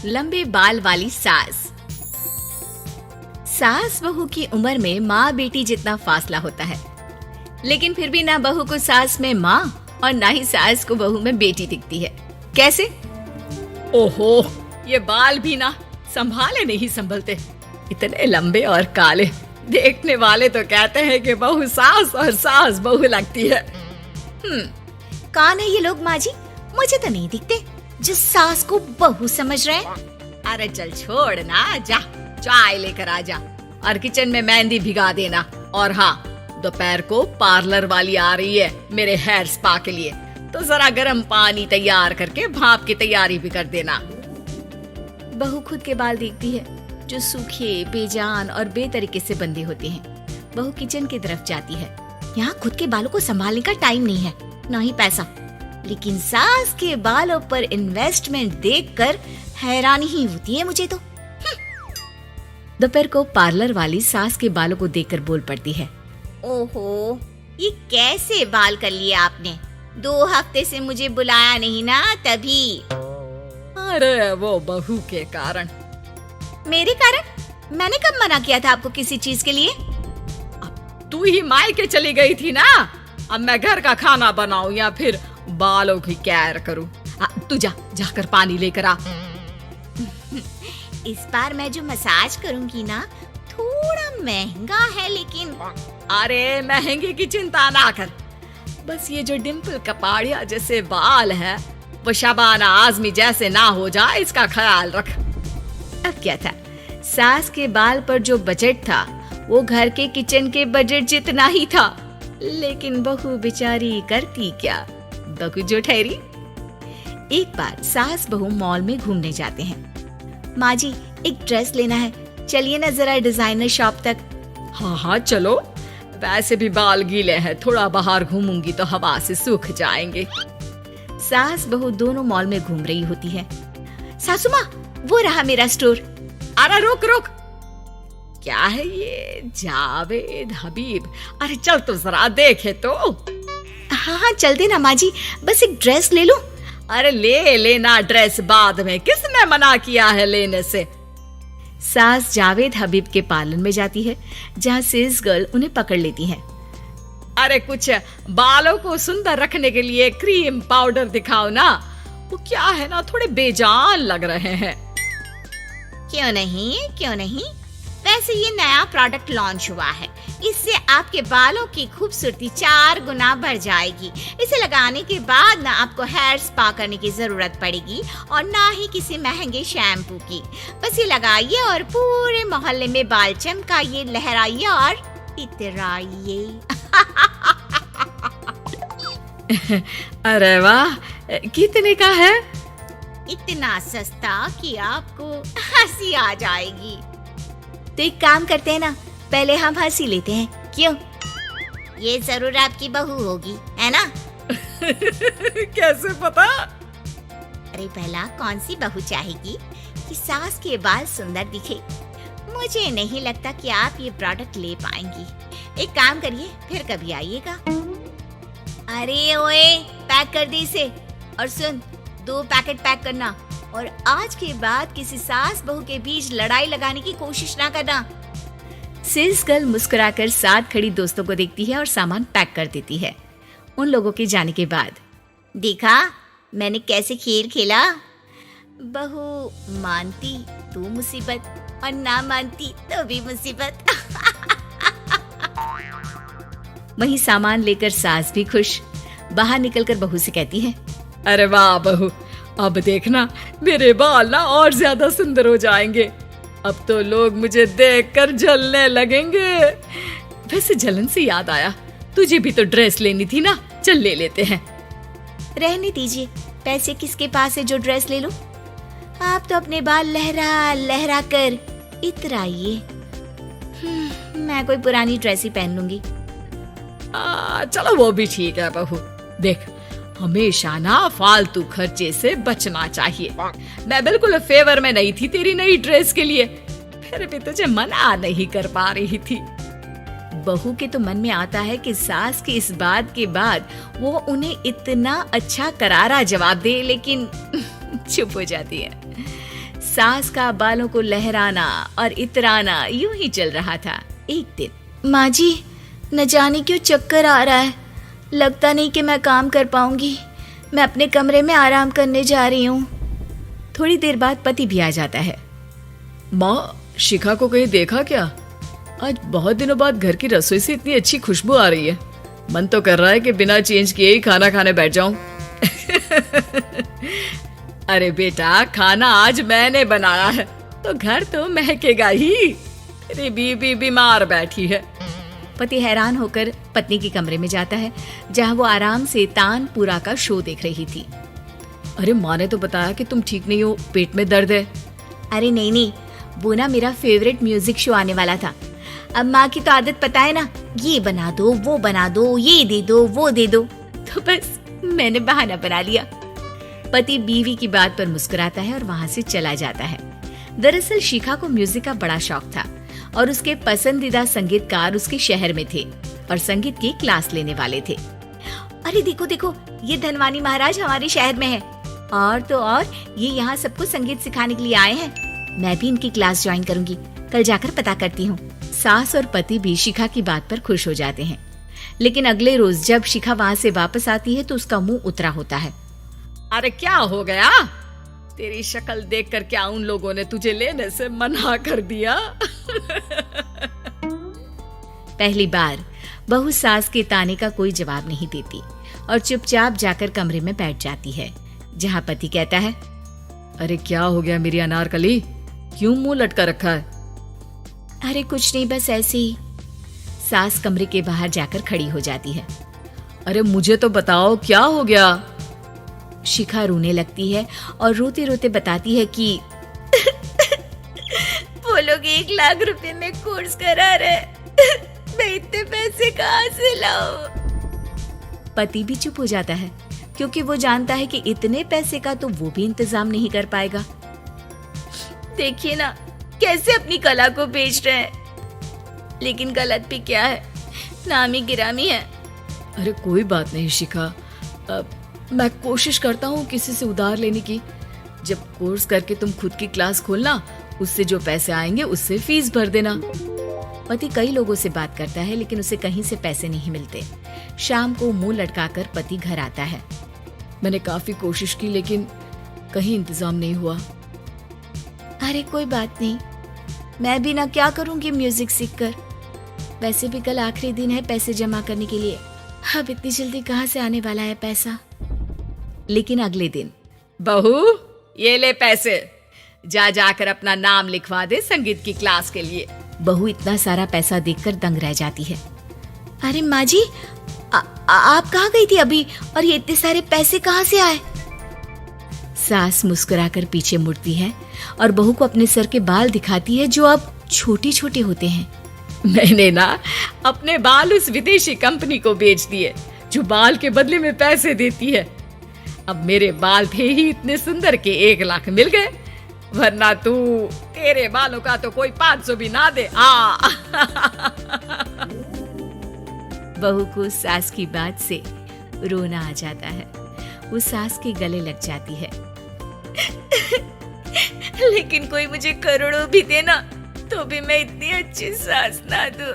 लंबे बाल वाली सास। सास बहू की उम्र में माँ बेटी जितना फासला होता है, लेकिन फिर भी ना बहू को सास में माँ और ना ही सास को बहू में बेटी दिखती है। कैसे? ओहो, ये बाल भी ना संभाले नहीं संभलते, इतने लंबे और काले। देखने वाले तो कहते हैं कि बहू सास और सास बहू लगती है। कौन है ये लोग माँ जी? मुझे तो नहीं दिखते जो सास को बहू समझ रहे हैं। अरे चल छोड़ ना, जा चाय लेकर आ जा और किचन में मेहंदी भिगा देना। और हाँ, दोपहर को पार्लर वाली आ रही है मेरे हेयर स्पा के लिए, तो जरा गर्म पानी तैयार करके भाप की तैयारी भी कर देना। बहू खुद के बाल देखती है जो सूखे, बेजान और बेतरीके से बंधे होते हैं। बहू किचन की तरफ जाती है। यहाँ खुद के बालों को संभालने का टाइम नहीं है, ना ही पैसा, लेकिन सास के बालों पर इन्वेस्टमेंट देखकर हैरानी ही होती है मुझे तो। दोपहर को पार्लर वाली सास के बालों को देखकर बोल पड़ती है, ओहो, ये कैसे बाल कर लिए आपने? 2 हफ्ते से मुझे बुलाया नहीं ना, तभी। अरे वो बहू के कारण। मेरे कारण? मैंने कब मना किया था आपको किसी चीज के लिए? अब तू ही मायके चली गई थी ना, अब मैं घर का खाना बनाऊं या फिर बालों की केयर करूं? तू जाकर पानी लेकर आ। इस बार मैं जो मसाज करूंगी ना, थोड़ा महंगा है, लेकिन अरे महंगे की चिंता ना कर, बस ये जो डिम्पल कपाड़िया जैसे बाल है वो शबाना आजमी जैसे ना हो जाए, इसका ख्याल रख। अब क्या था, सास के बाल पर जो बजट था वो घर के किचन के बजट जितना ही था, लेकिन बहू बेचारी करती क्या, बहू जो ठहरी। एक बार सास बहू मॉल में घूमने जाते हैं। माँ जी, एक ड्रेस लेना है, चलिए ना जरा डिजाइनर शॉप तक। हाँ चलो, वैसे भी बाल गीले हैं, थोड़ा बाहर घूमूंगी तो हवा से सूख जाएंगे। सास बहू दोनों मॉल में घूम रही होती है। सासू माँ, वो रहा मेरा स्टोर। अरे रुक, क्या है ये? जावेद हबीब। अरे चल तो जरा देखे तो। हाँ चल देना माँ जी, बस एक ड्रेस ले लूं। अरे ले लेना ड्रेस बाद में, किसने मना किया है लेने से। सास जावेद हबीब के पार्लर में जाती है, जहाँ सेल्स गर्ल उन्हें पकड़ लेती है। अरे कुछ बालों को सुंदर रखने के लिए क्रीम पाउडर दिखाओ ना, वो क्या है ना, थोड़े बेजान लग रहे हैं। क्यों नहीं, वैसे ये नया प्रोडक्ट लॉन्च हुआ है, इससे आपके बालों की खूबसूरती 4 गुना बढ़ जाएगी। इसे लगाने के बाद ना आपको हेयर स्पा करने की जरूरत पड़ेगी और ना ही किसी महंगे शैम्पू की। बस ये लगाइए और पूरे मोहल्ले में बाल चमकाइए, लहराइए और इतराइए। अरे वाह, कितने का है? इतना सस्ता कि आपको हंसी आ जाएगी। तो एक काम करते हैं ना, पहले हम हंसी लेते हैं, क्यों? ये जरूर आपकी बहू होगी, है ना? कैसे पता? अरे पहला कौन सी बहू चाहेगी कि सास के बाल सुंदर दिखे? मुझे नहीं लगता कि आप ये प्रोडक्ट ले पाएंगी। एक काम करिए, फिर कभी आइएगा। अरे ओए, पैक कर दे इसे, और सुन, 2 पैकेट पैक करना, और आज के बाद किसी सास बहू के बीच लड़ाई लगाने की कोशिश ना करना। सेल्स गर्ल मुस्कुराकर साथ खड़ी दोस्तों को देखती है और सामान पैक कर देती है। उन लोगों के जाने के बाद, देखा मैंने कैसे खेल खेला? बहू मानती तो मुसीबत, और ना मानती तो भी मुसीबत। वहीं सामान लेकर सास भी खुश। बाहर निकलकर बहू से कहती है, अरे वाह बहू, अब देखना मेरे बाल ना और ज्यादा सुंदर हो जाएंगे। अब तो लोग मुझे देखकर जलने लगेंगे। वैसे जलन से याद आया, तुझे भी तो ड्रेस लेनी थी ना, चल ले लेते हैं। रहने दीजिए, पैसे किसके पास है जो ड्रेस ले लूं? आप तो अपने बाल लहरा लहरा कर इतराइए। मैं कोई पुरानी ड्रेस ही पहन लूंगी। चलो वो भी ठीक है बहू। देख, हमेशा ना फालतू खर्चे से बचना चाहिए। मैं बिल्कुल फेवर में नहीं थी तेरी नई ड्रेस के लिए, फिर भी तुझे मना नहीं कर पा रही थी। बहू के तो मन में आता है कि सास की इस बात के बाद वो उन्हें इतना अच्छा करारा जवाब दे, लेकिन चुप हो जाती है। सास का बालों को लहराना और इतराना यूं ही चल रहा था। एक दिन, माँ जी, न जाने क्यों चक्कर आ रहा है, लगता नहीं कि मैं काम कर पाऊंगी। मैं अपने कमरे में आराम करने जा रही हूँ। थोड़ी देर बाद पति भी आ जाता है। माँ, शिखा को कहीं देखा क्या? आज बहुत दिनों बाद घर की रसोई से इतनी अच्छी खुशबू आ रही है। मन तो कर रहा है कि बिना चेंज किए ही खाना खाने बैठ जाऊं। अरे बेटा, खाना आज मैंने बनाया है तो घर तो महकेगा ही। तेरी बीबी बीमार बैठी है। पति हैरान होकर पत्नी के कमरे में जाता है, जहां वो आराम से तानपुरा का शो देख रही थी। अरे, माँ ने तो बताया कि तुम ठीक नहीं हो, पेट में दर्द है। अरे नहीं, वो ना मेरा फेवरेट म्यूजिक शो आने वाला था। अब माँ की तो आदत पता है ना, ये बना दो, वो बना दो, ये दे दो, वो दे दो, तो बस मैंने बहाना बना लिया। पति बीवी की बात पर मुस्कुराता है और वहाँ से चला जाता है। दरअसल शिखा को म्यूजिक का बड़ा शौक था और उसके पसंदीदा संगीतकार उसके शहर में थे और संगीत की क्लास लेने वाले थे। अरे देखो देखो, ये धनवानी महाराज हमारे शहर में है, और तो और ये यहाँ सबको संगीत सिखाने के लिए आए हैं। मैं भी इनकी क्लास ज्वाइन करूंगी, कल जाकर पता करती हूँ। सास और पति भी शिखा की बात पर खुश हो जाते हैं, लेकिन अगले रोज जब शिखा वहाँ से वापस आती है तो उसका मुंह उतरा होता है। अरे क्या हो गया? तेरी शक्ल देखकर क्या उन लोगों ने तुझे लेने से मना कर दिया? पहली बार बहू सास के ताने का कोई जवाब नहीं देती और चुपचाप जाकर कमरे में बैठ जाती है, जहाँ पति कहता है, अरे क्या हो गया मेरी अनारकली, क्यों मुंह लटका रखा है? अरे कुछ नहीं, बस ऐसे ही। सास कमरे के बाहर जाकर खड़ी हो जाती है। अरे मुझे तो बताओ, क्या हो गया? शिखा रोने लगती है और रोते रोते बताती है कि वो लोग 1 लाख रुपए में कोर्स करा रहे, मैं इतने पैसे कहाँ से लाऊं? पति भी चुप हो जाता है, क्योंकि वो जानता है कि इतने पैसे का तो वो भी इंतजाम नहीं कर पाएगा। देखिए ना, कैसे अपनी कला को बेच रहे हैं, लेकिन गलत भी क्या है, नामी गिरामी है। अरे कोई बात नहीं शिखा, मैं कोशिश करता हूँ किसी से उधार लेने की। जब कोर्स करके तुम खुद की क्लास खोलना, उससे जो पैसे आएंगे उससे फीस भर देना। पति कई लोगों से बात करता है, लेकिन उसे कहीं से पैसे नहीं मिलते। शाम को मुंह लटकाकर पति घर आता है। मैंने काफी कोशिश की, लेकिन कहीं इंतजाम नहीं हुआ। अरे कोई बात नहीं, मैं भी ना क्या करूंगी म्यूजिक सीखकर। वैसे भी कल आखिरी दिन है पैसे जमा करने के लिए, अब इतनी जल्दी कहाँ से आने वाला है पैसा। लेकिन अगले दिन, बहू ये ले पैसे, जाकर अपना नाम लिखवा दे संगीत की क्लास के लिए। बहू इतना सारा पैसा देखकर दंग रह जाती है। अरे माँ जी, आप कहाँ गई थी अभी, और ये इतने सारे पैसे कहाँ से आए? सास मुस्कुराकर पीछे मुड़ती है और बहू को अपने सर के बाल दिखाती है, जो अब छोटे छोटे होते हैं। मैंने ना अपने बाल उस विदेशी कंपनी को बेच दिए, जो बाल के बदले में पैसे देती है। अब मेरे बाल थे ही इतने सुंदर के 1 लाख मिल गए, वरना तेरे बालों का तो कोई 500 भी ना दे। बहू को सास की बात से रोना आ जाता है। वो सास के गले लग जाती है। लेकिन कोई मुझे करोड़ों भी देना, तो भी मैं इतनी अच्छी सास ना दूं।